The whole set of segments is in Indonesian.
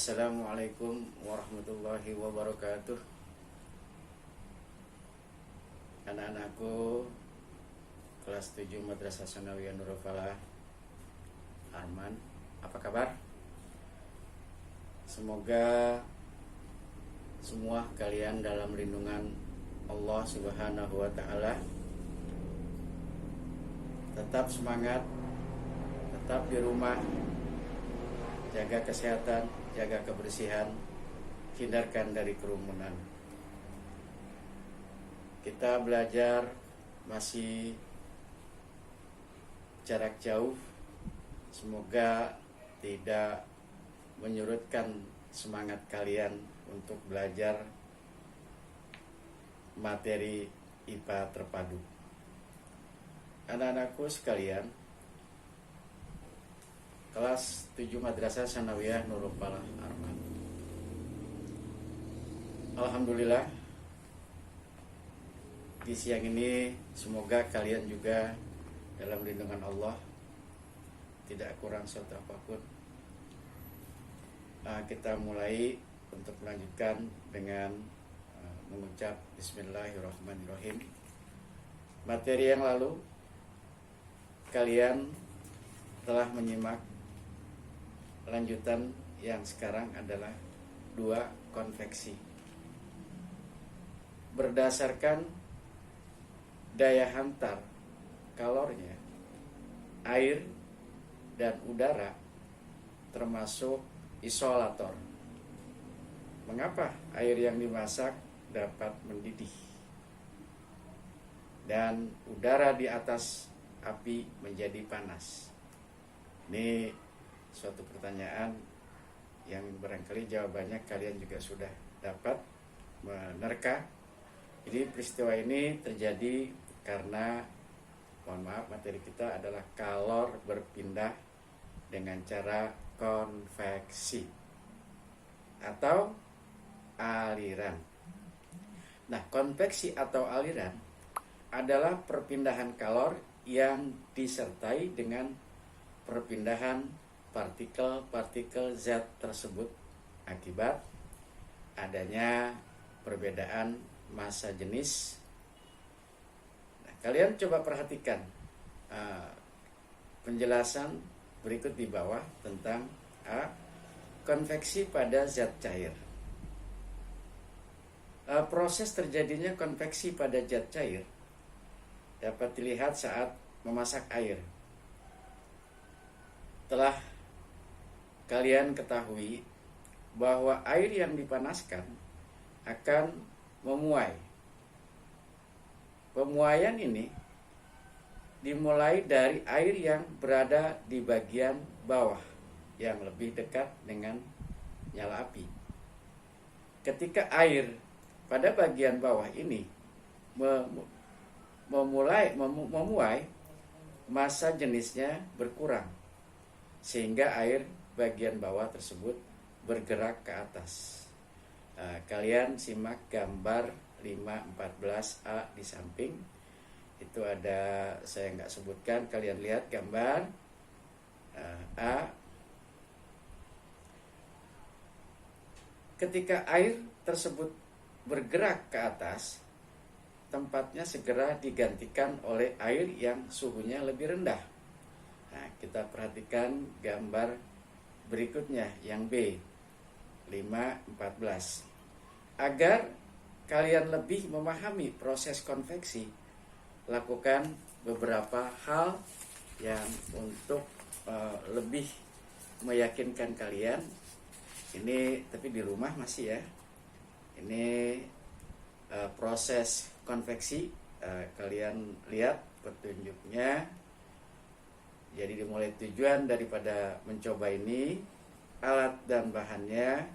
Assalamualaikum warahmatullahi wabarakatuh. Anak-anakku kelas 7 Madrasah Tsanawiyah Nurul Falah, Arman, apa kabar? Semoga semua kalian dalam lindungan Allah Subhanahu wa Ta'ala. Tetap semangat, tetap di rumah, jaga kesehatan, jaga kebersihan, hindarkan dari kerumunan. Kita belajar masih jarak jauh, semoga tidak menyurutkan semangat kalian untuk belajar materi IPA terpadu. Anak-anakku sekalian, kelas 7 Madrasah Tsanawiyah Nurul Falah, Arman. Alhamdulillah, di siang ini semoga kalian juga dalam lindungan Allah, tidak kurang suatu apapun. Kita mulai untuk melanjutkan dengan mengucap Bismillahirrahmanirrahim. Materi yang lalu kalian telah menyimak lanjutan yang sekarang adalah 2 konveksi. Berdasarkan daya hantar kalornya, air dan udara termasuk isolator. Mengapa air yang dimasak dapat mendidih dan udara di atas api menjadi panas? Ini suatu pertanyaan yang barangkali jawabannya kalian juga sudah dapat menerka. Jadi peristiwa ini terjadi karena, mohon maaf, materi kita adalah kalor berpindah dengan cara konveksi atau aliran. Nah, konveksi atau aliran adalah perpindahan kalor yang disertai dengan perpindahan partikel-partikel zat tersebut akibat adanya perbedaan massa jenis. Nah, kalian coba perhatikan penjelasan berikut di bawah tentang konveksi pada zat cair. Proses terjadinya konveksi pada zat cair dapat dilihat saat memasak air. Telah kalian ketahui bahwa air yang dipanaskan akan memuai. Pemuaian ini dimulai dari air yang berada di bagian bawah yang lebih dekat dengan nyala api. Ketika air pada bagian bawah ini memuai, massa jenisnya berkurang sehingga air bagian bawah tersebut bergerak ke atas. Kalian simak gambar 514A di samping. Itu ada, saya nggak sebutkan, kalian lihat gambar A. Ketika air tersebut bergerak ke atas, tempatnya segera digantikan oleh air yang suhunya lebih rendah. Nah, kita perhatikan gambar berikutnya yang B, 514. Agar kalian lebih memahami proses konveksi, lakukan beberapa hal yang untuk lebih meyakinkan kalian. Ini tapi di rumah masih ya. Ini proses konveksi, kalian lihat petunjuknya. Jadi dimulai tujuan daripada mencoba ini, alat dan bahannya,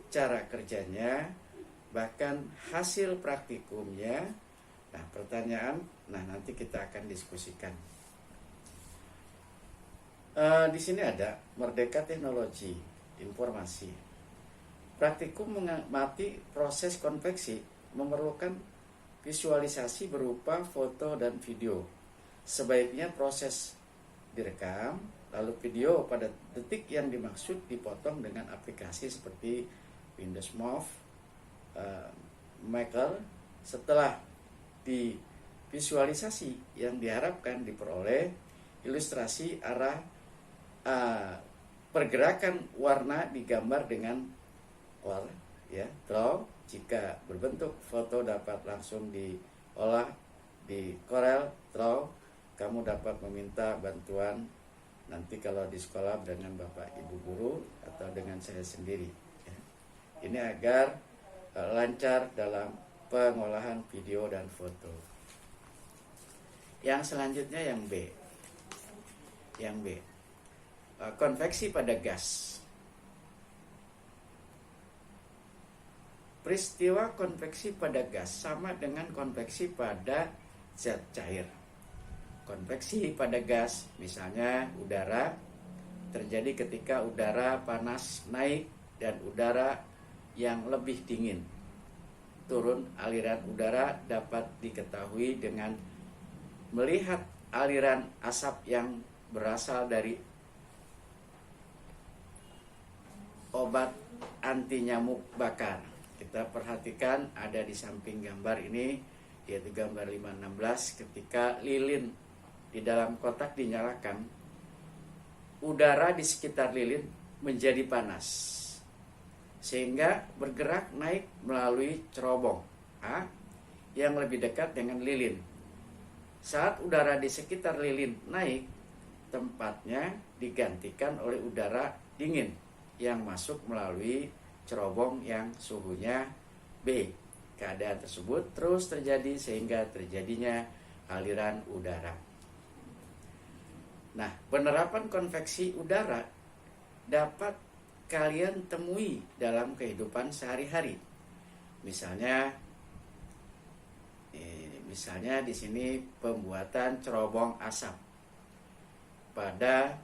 cara kerjanya, bahkan hasil praktikumnya. Nah, pertanyaan, nanti kita akan diskusikan. Di sini ada Merdeka Teknologi Informasi. Praktikum mengamati proses konveksi memerlukan visualisasi berupa foto dan video. Sebaiknya proses direkam lalu video pada detik yang dimaksud dipotong dengan aplikasi seperti Windows Move, Maker. Setelah divisualisasi yang diharapkan diperoleh ilustrasi arah pergerakan warna digambar dengan draw. Jika berbentuk foto dapat langsung diolah di Corel Draw. Kamu dapat meminta bantuan nanti kalau di sekolah dengan Bapak Ibu guru atau dengan saya sendiri. Ini agar lancar dalam pengolahan video dan foto. Yang selanjutnya yang B. Konveksi pada gas. Peristiwa konveksi pada gas sama dengan konveksi pada zat cair. Konveksi pada gas, misalnya udara, terjadi ketika udara panas naik dan udara yang lebih dingin turun. Aliran udara dapat diketahui dengan melihat aliran asap yang berasal dari obat anti nyamuk bakar. Kita perhatikan ada di samping gambar ini, yaitu gambar 516. Ketika lilin di dalam kotak dinyalakan, udara di sekitar lilin menjadi panas, sehingga bergerak naik melalui cerobong A yang lebih dekat dengan lilin. Saat udara di sekitar lilin naik, tempatnya digantikan oleh udara dingin yang masuk melalui cerobong yang suhunya B. Keadaan tersebut terus terjadi sehingga terjadinya aliran udara. Nah, penerapan konveksi udara dapat kalian temui dalam kehidupan sehari-hari. Misalnya di sini pembuatan cerobong asap pada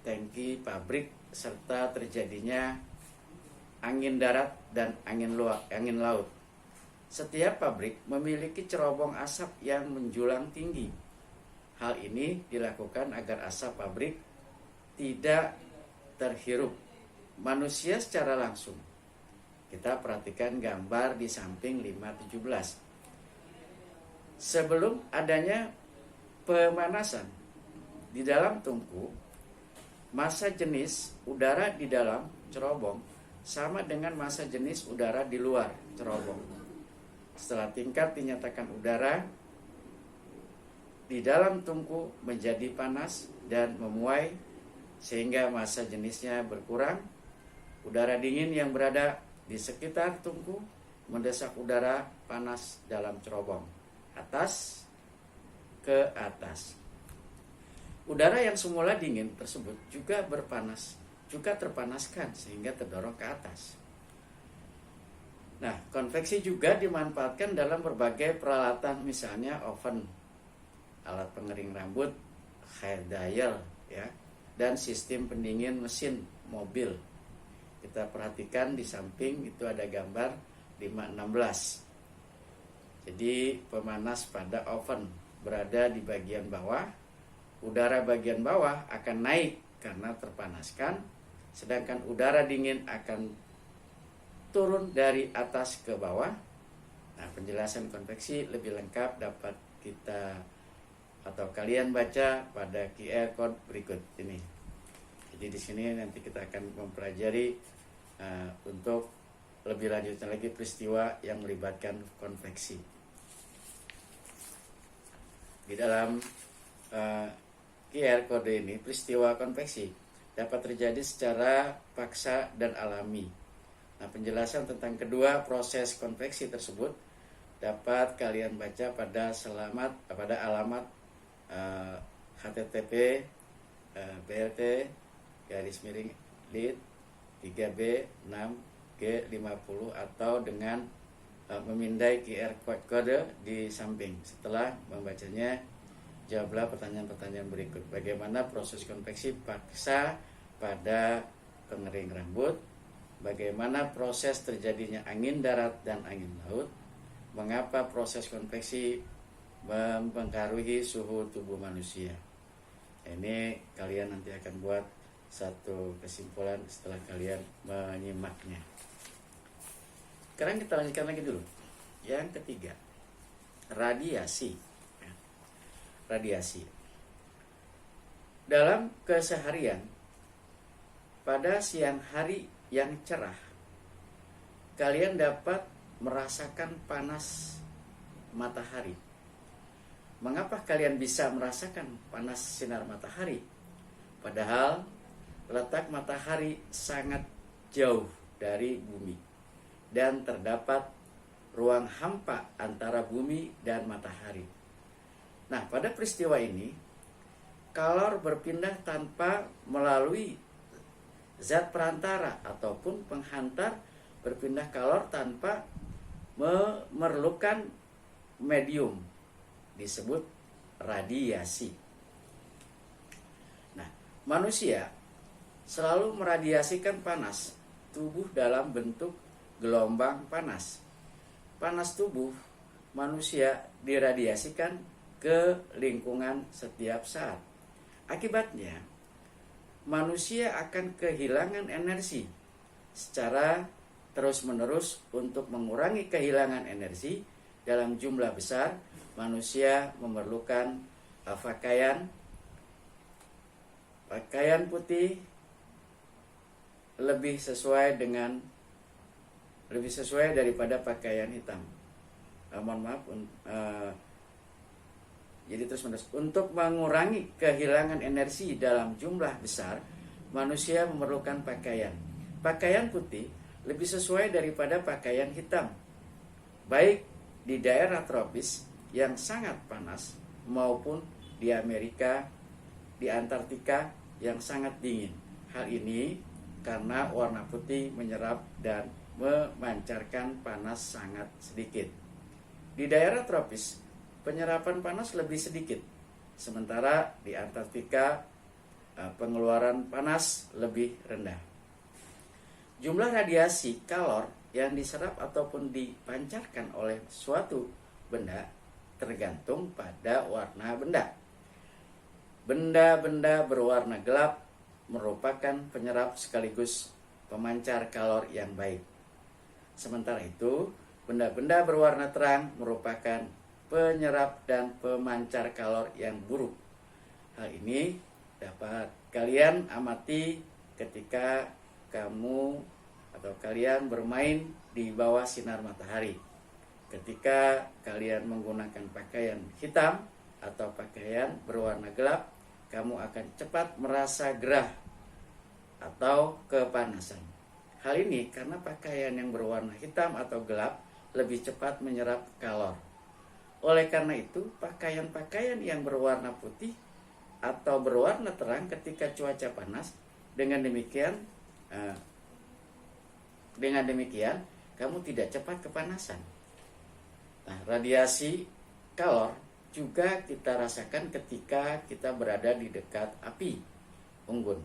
tangki pabrik serta terjadinya angin darat dan angin laut. Setiap pabrik memiliki cerobong asap yang menjulang tinggi. Hal ini dilakukan agar asap pabrik tidak terhirup manusia secara langsung. Kita perhatikan gambar di samping 517. Sebelum adanya pemanasan di dalam tungku, massa jenis udara di dalam cerobong sama dengan massa jenis udara di luar cerobong. Setelah tingkat dinyatakan udara di dalam tungku menjadi panas dan memuai sehingga massa jenisnya berkurang, udara dingin yang berada di sekitar tungku mendesak udara panas dalam cerobong atas ke atas. Udara yang semula dingin tersebut juga terpanaskan sehingga terdorong ke atas. Nah, konveksi juga dimanfaatkan dalam berbagai peralatan, misalnya oven, alat pengering rambut, hair dryer, dan sistem pendingin mesin mobil. Kita perhatikan di samping itu ada gambar 516. Jadi pemanas pada oven berada di bagian bawah. Udara bagian bawah akan naik karena terpanaskan, sedangkan udara dingin akan turun dari atas ke bawah. Nah, penjelasan konveksi lebih lengkap dapat kita atau kalian baca pada QR code berikut ini. Jadi di sini nanti kita akan mempelajari untuk lebih lanjutnya lagi peristiwa yang melibatkan konveksi. Di dalam QR kode ini, peristiwa konveksi dapat terjadi secara paksa dan alami. Nah, penjelasan tentang kedua proses konveksi tersebut dapat kalian baca pada alamat http blt/lit 3b 6g50 atau dengan memindai QR code di samping. Setelah membacanya, jawablah pertanyaan-pertanyaan berikut. Bagaimana proses konveksi paksa pada pengering rambut? Bagaimana proses terjadinya angin darat dan angin laut? Mengapa proses konveksi mempengaruhi suhu tubuh manusia? Ini kalian nanti akan buat satu kesimpulan setelah kalian menyimaknya. Sekarang kita lanjutkan lagi dulu. Yang ketiga, radiasi. Radiasi. Dalam keseharian, pada siang hari yang cerah, kalian dapat merasakan panas matahari. Mengapa kalian bisa merasakan panas sinar matahari? Padahal letak matahari sangat jauh dari bumi dan terdapat ruang hampa antara bumi dan matahari. Nah, pada peristiwa ini, kalor berpindah tanpa melalui zat perantara ataupun penghantar, berpindah kalor tanpa memerlukan medium, disebut radiasi. Nah, manusia selalu meradiasikan panas tubuh dalam bentuk gelombang panas. Panas tubuh manusia diradiasikan ke lingkungan setiap saat. Akibatnya, manusia akan kehilangan energi secara terus-menerus. Untuk mengurangi kehilangan energi dalam jumlah besar, manusia memerlukan pakaian putih lebih sesuai daripada pakaian hitam. Jadi terus-menerus untuk mengurangi kehilangan energi dalam jumlah besar, manusia memerlukan pakaian putih lebih sesuai daripada pakaian hitam, baik di daerah tropis yang sangat panas maupun di Amerika, di Antartika yang sangat dingin. Hal ini karena warna putih menyerap dan memancarkan panas sangat sedikit. Di daerah tropis penyerapan panas lebih sedikit, sementara di Antartika pengeluaran panas lebih rendah. Jumlah radiasi kalor yang diserap ataupun dipancarkan oleh suatu benda tergantung pada warna benda. Benda-benda berwarna gelap merupakan penyerap sekaligus pemancar kalor yang baik. Sementara itu, benda-benda berwarna terang merupakan penyerap dan pemancar kalor yang buruk. Hal ini dapat kalian amati ketika kamu atau kalian bermain di bawah sinar matahari. Ketika kalian menggunakan pakaian hitam atau pakaian berwarna gelap, kamu akan cepat merasa gerah atau kepanasan. Hal ini karena pakaian yang berwarna hitam atau gelap lebih cepat menyerap kalor. Oleh karena itu, pakaian-pakaian yang berwarna putih atau berwarna terang ketika cuaca panas, dengan demikian kamu tidak cepat kepanasan. Nah, radiasi kalor juga kita rasakan ketika kita berada di dekat api unggun.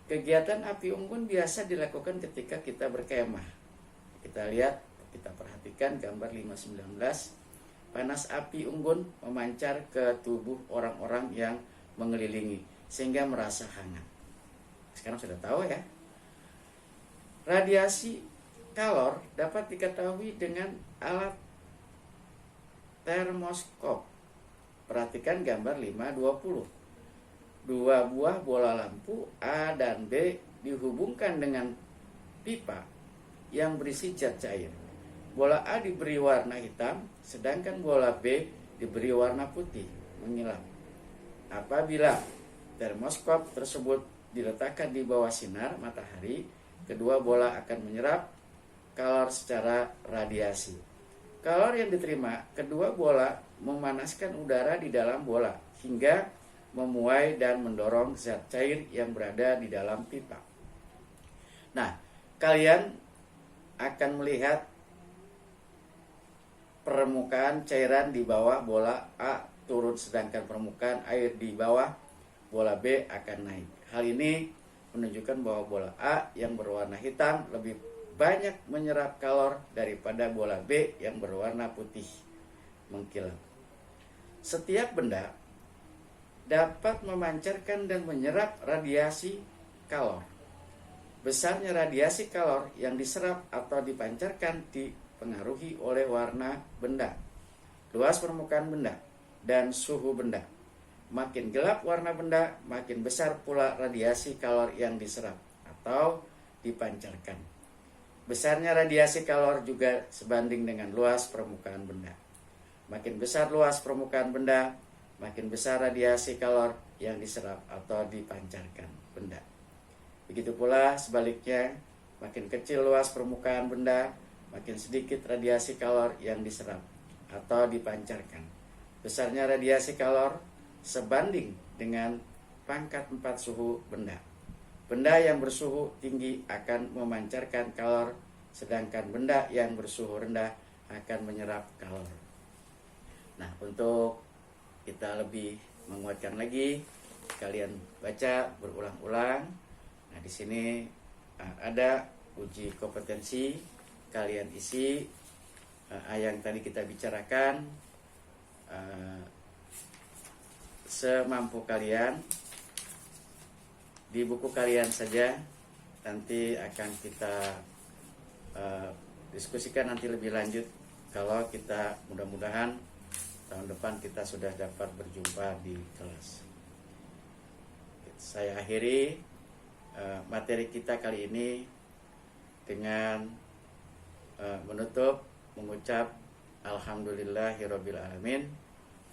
Kegiatan api unggun biasa dilakukan ketika kita berkemah. Kita perhatikan gambar 519. Panas api unggun memancar ke tubuh orang-orang yang mengelilingi sehingga merasa hangat. Sekarang sudah tahu ya. Radiasi kalor dapat diketahui dengan alat termoskop. Perhatikan gambar 520. Dua buah bola lampu A dan B dihubungkan dengan pipa yang berisi zat cair. Bola A diberi warna hitam, sedangkan bola B diberi warna putih, mengilap. Apabila termoskop tersebut diletakkan di bawah sinar matahari, kedua bola akan menyerap kalor secara radiasi. Kalor yang diterima kedua bola memanaskan udara di dalam bola hingga memuai dan mendorong zat cair yang berada di dalam pipa. Nah, kalian akan melihat permukaan cairan di bawah bola A turun, sedangkan permukaan air di bawah bola B akan naik. Hal ini menunjukkan bahwa bola A yang berwarna hitam lebih banyak menyerap kalor daripada bola B yang berwarna putih mengkilap. Setiap benda dapat memancarkan dan menyerap radiasi kalor. Besarnya radiasi kalor yang diserap atau dipancarkan dipengaruhi oleh warna benda, luas permukaan benda, dan suhu benda. Makin gelap warna benda, makin besar pula radiasi kalor yang diserap atau dipancarkan. Besarnya radiasi kalor juga sebanding dengan luas permukaan benda. Makin besar luas permukaan benda, makin besar radiasi kalor yang diserap atau dipancarkan benda. Begitu pula sebaliknya, makin kecil luas permukaan benda, makin sedikit radiasi kalor yang diserap atau dipancarkan. Besarnya radiasi kalor sebanding dengan pangkat 4 suhu benda. Benda yang bersuhu tinggi akan memancarkan kalor, sedangkan benda yang bersuhu rendah akan menyerap kalor. Nah, untuk kita lebih menguatkan lagi, kalian baca berulang-ulang. Nah, di sini ada uji kompetensi, kalian isi yang tadi kita bicarakan semampu kalian di buku kalian saja. Nanti akan kita diskusikan nanti lebih lanjut kalau kita mudah-mudahan tahun depan kita sudah dapat berjumpa di kelas. Saya akhiri materi kita kali ini dengan menutup mengucap alhamdulillahirabbil alamin.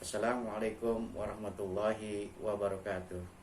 Assalamualaikum warahmatullahi wabarakatuh.